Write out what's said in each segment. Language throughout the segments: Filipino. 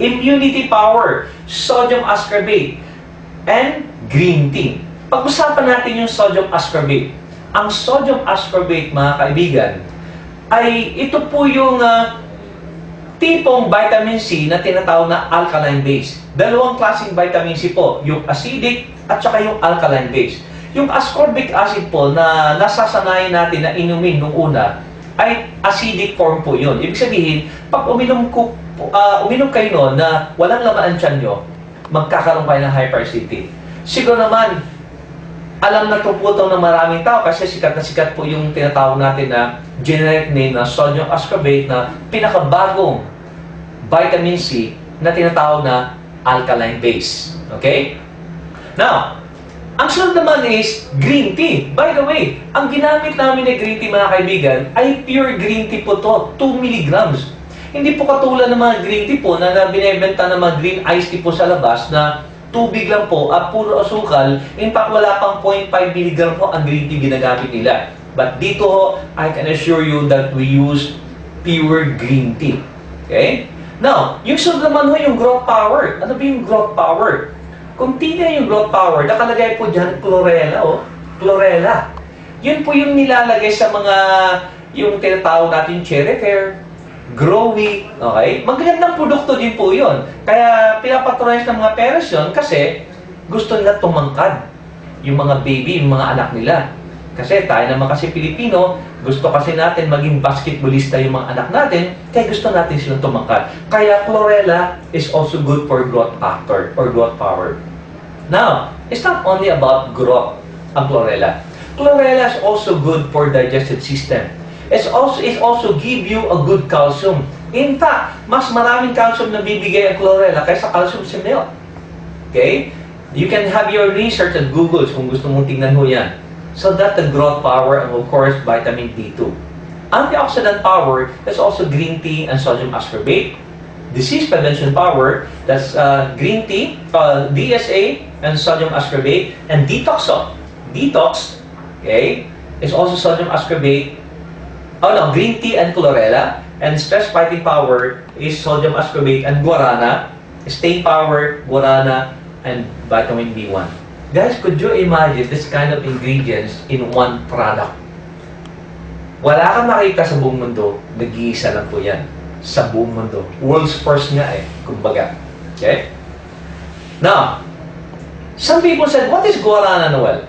immunity power, sodium ascorbate, and green tea. Pag-usapan natin yung sodium ascorbate. Ang sodium ascorbate, mga kaibigan, ay ito po yung tipong vitamin C na tinatawag na alkaline base. Dalawang klaseng vitamin C po, yung acidic at saka yung alkaline base. Yung ascorbic acid po na nasasanayan natin na inumin nung una ay acidic form po yun. Ibig sabihin, pag uminom kayo noon na walang laman ang tiyan nyo, magkakaroon kayo ng hyperacidity. Siguro naman, alam na tuputong ng maraming tao kasi sikat na sikat po yung tinatawag natin na generic name na sodium ascorbate na pinakabagong vitamin C na tinatawag na alkaline base. Okay? Now, ang sunod naman is green tea. By the way, ang ginamit namin na green tea, mga kaibigan, ay pure green tea po to, 2 milligrams. Hindi po katulad ng mga green tea po na binebenta ng mga green iced tea po sa labas na tubig lang po at puro asukal. In fact, wala pang 0.5 mg po ang green tea ginagamit nila. But dito ho, I can assure you that we use pure green tea. Okay? Now, yung sunod naman ho, yung growth power. Ano ba yung growth power? Kung tingnan yung growth power, nakalagay po dyan, chlorella, oh. Chlorella. Yun po yung nilalagay sa mga, yung tinatawag natin cherry pear, Growy, okay? Magandang produkto din po yun. Kaya pinapatronize ng mga parents yun kasi gusto nila tumangkad yung mga baby, yung mga anak nila. Kasi tayo naman kasi Pilipino, gusto kasi natin maging basketballista yung mga anak natin, kaya gusto natin silang tumangkad. Kaya chlorella is also good for growth factor or growth power. Now, it's not only about growth ang chlorella. Chlorella is also good for digestive system. It also give you a good calcium. In fact, mas maraming calcium na bibigay ang chlorella kaysa calcium sa milk. Okay? You can have your research at Google kung gusto mong tingnan mo yan. So that the growth power and of course vitamin B2. Antioxidant power, that's also green tea and sodium ascorbate. Disease prevention power, that's green tea, DSA and sodium ascorbate. And detox, okay, is also sodium ascorbate. Oh no, green tea and chlorella. And stress fighting power is sodium ascorbate and guarana. Stain power, guarana, and vitamin B1. Guys, could you imagine this kind of ingredients in one product? Wala kang makita sa buong mundo, nag-iisa lang po yan. Sa buong mundo. World's first nga eh, kumbaga. Okay? Now, some people said, what is guarana, Noel?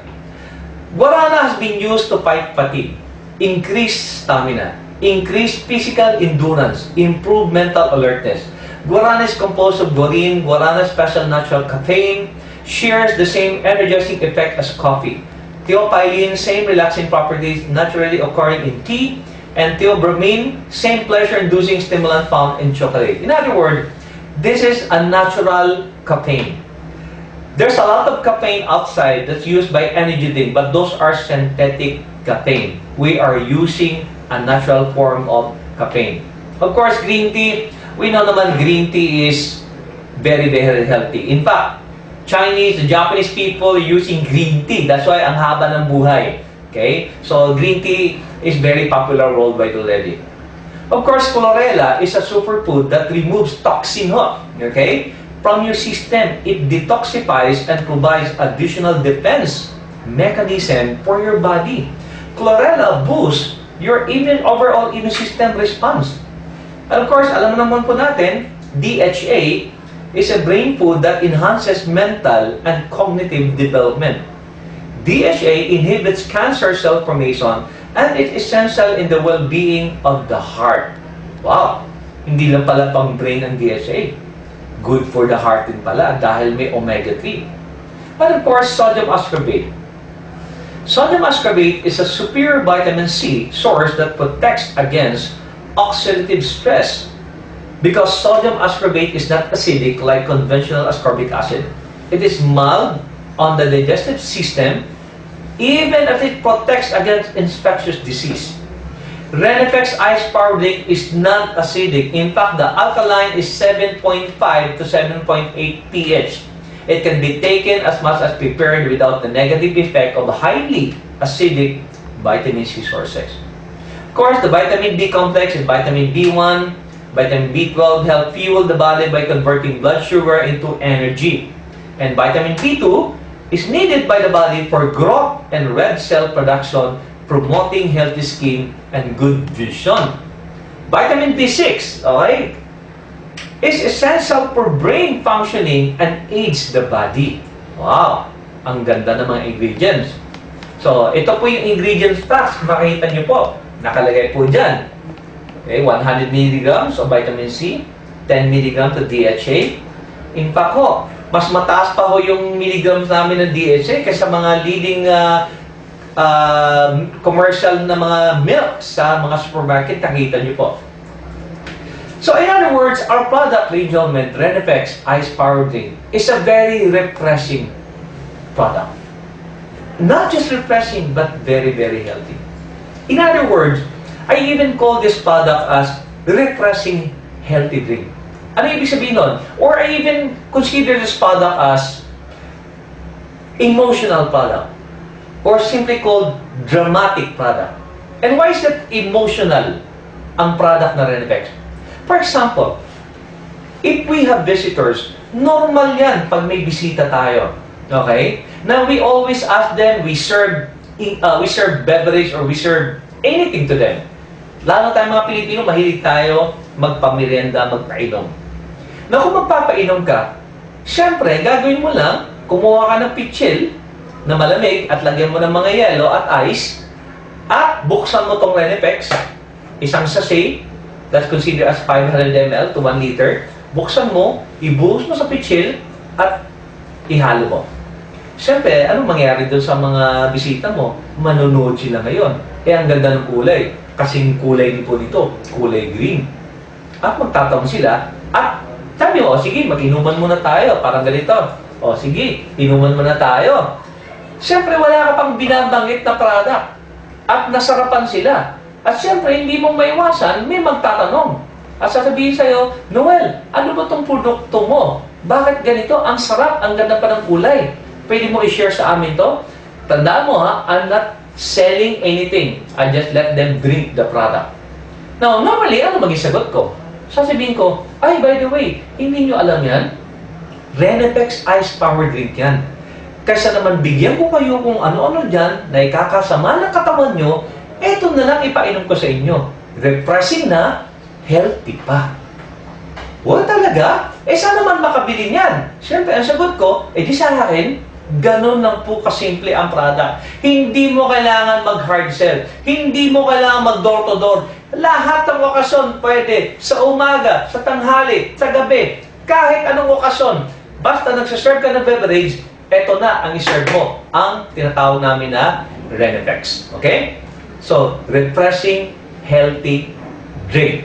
Guarana has been used to fight fatigue, increase stamina, increase physical endurance, improve mental alertness. Guarana is composed of guarine, guarana special natural caffeine, shares the same energizing effect as coffee. Theophylline, same relaxing properties naturally occurring in tea. And theobromine, same pleasure-inducing stimulant found in chocolate. In other words, this is a natural caffeine. There's a lot of caffeine outside that's used by energy drink, but those are synthetic caffeine. We are using a natural form of caffeine. Of course, green tea, we know naman green tea is very, very healthy. In fact, Chinese, the Japanese people using green tea. That's why ang haba ng buhay. Okay? So, green tea is very popular worldwide already. Of course, chlorella is a superfood that removes toxin, okay, from your system. It detoxifies and provides additional defense mechanism for your body. Chlorella boosts your overall immune system response. And of course, alam naman po natin, DHA is a brain food that enhances mental and cognitive development. DHA inhibits cancer cell formation and it's essential in the well-being of the heart. Wow! Hindi lang pala pang brain ang DHA. Good for the heart din pala dahil may omega-3. And of course, sodium ascorbate. Sodium ascorbate is a superior vitamin C source that protects against oxidative stress. Because sodium ascorbate is not acidic like conventional ascorbic acid. It is mild on the digestive system, even if it protects against infectious disease. Renifex Ice Power Drink is not acidic. In fact, the alkaline is 7.5 to 7.8 pH. It can be taken as much as prepared without the negative effect of highly acidic vitamin C sources. Of course, the vitamin B complex is vitamin B1, Vitamin B12 help fuel the body by converting blood sugar into energy. And vitamin B2 is needed by the body for growth and red cell production, promoting healthy skin and good vision. Vitamin B6, okay, is essential for brain functioning and aids the body. Wow! Ang ganda ng mga ingredients. So, ito po yung ingredients facts. Makikita nyo po. Nakalagay po dyan. Okay, 100 mg of vitamin C, 10 mg of DHA. In fact ho, mas mataas pa ho yung milligrams namin ng DHA kaysa mga leading commercial na mga milk sa mga supermarket. Nakita nyo po. So, in other words, our product, Rejuvenate Renefex Ice Power Drink, is a very refreshing product. Not just refreshing, but very, very healthy. In other words, I even call this product as refreshing healthy drink. Ano ibig sabihin nun? Or I even consider this product as emotional product. Or simply called dramatic product. And why is that emotional ang product na Renefex? For example, if we have visitors, normal yan pag may bisita tayo. Okay? Now, we always ask them, we serve beverage or we serve anything to them. Lalo tayo mga Pilipino, mahilig tayo magpamerienda, magpainom. Na kung magpapainom ka, syempre, gagawin mo lang, kumuha ka ng pitsil na malamig at lagyan mo ng mga yelo at ice at buksan mo tong Renefex, isang sachet, that's considered as 500 ml to 1 liter. Buksan mo, ibuhos mo sa pitsil at ihalo mo. Siyempre, anong mangyayari doon sa mga bisita mo? Manonood sila ngayon. Ang ganda ng kulay. Kasing kulay din po dito, kulay green. At magtatanong sila, at sabi mo, sige, mag-inuman muna tayo, parang ganito. O sige, inuman muna tayo. Siyempre, wala ka pang binabanggit na product. At nasarapan sila. At siyempre, hindi mong maiwasan, may magtatanong. At sasabihin sa'yo, Noel, ano ba itong produkto mo? Bakit ganito? Ang sarap, ang ganda pa ng kulay. Pwede mo i-share sa amin to? Tandaan mo ha, I'm not selling anything. I just let them drink the product. Now, normally, ano maging sagot ko? Sasabihin ko, ay, by the way, hindi nyo alam yan? Renefex Ice Power Drink yan. Kaysa naman bigyan ko kayo kung ano-ano dyan na ikakasama ng katawan nyo, eto na lang ipainom ko sa inyo. Refreshing na, healthy pa. Wala talaga? Saan naman makabili niyan? Siyempre, ang sagot ko, di sa akin, ganun lang po kasimple ang product. Hindi mo kailangan mag-hard sell. Hindi mo kailangan mag-door to door. Lahat ng okasyon pwede. Sa umaga, sa tanghali, sa gabi, kahit anong okasyon. Basta nagsaserve ka ng beverage, eto na ang iserve mo. Ang tinatawag namin na Renefex. Okay? So, refreshing, healthy drink.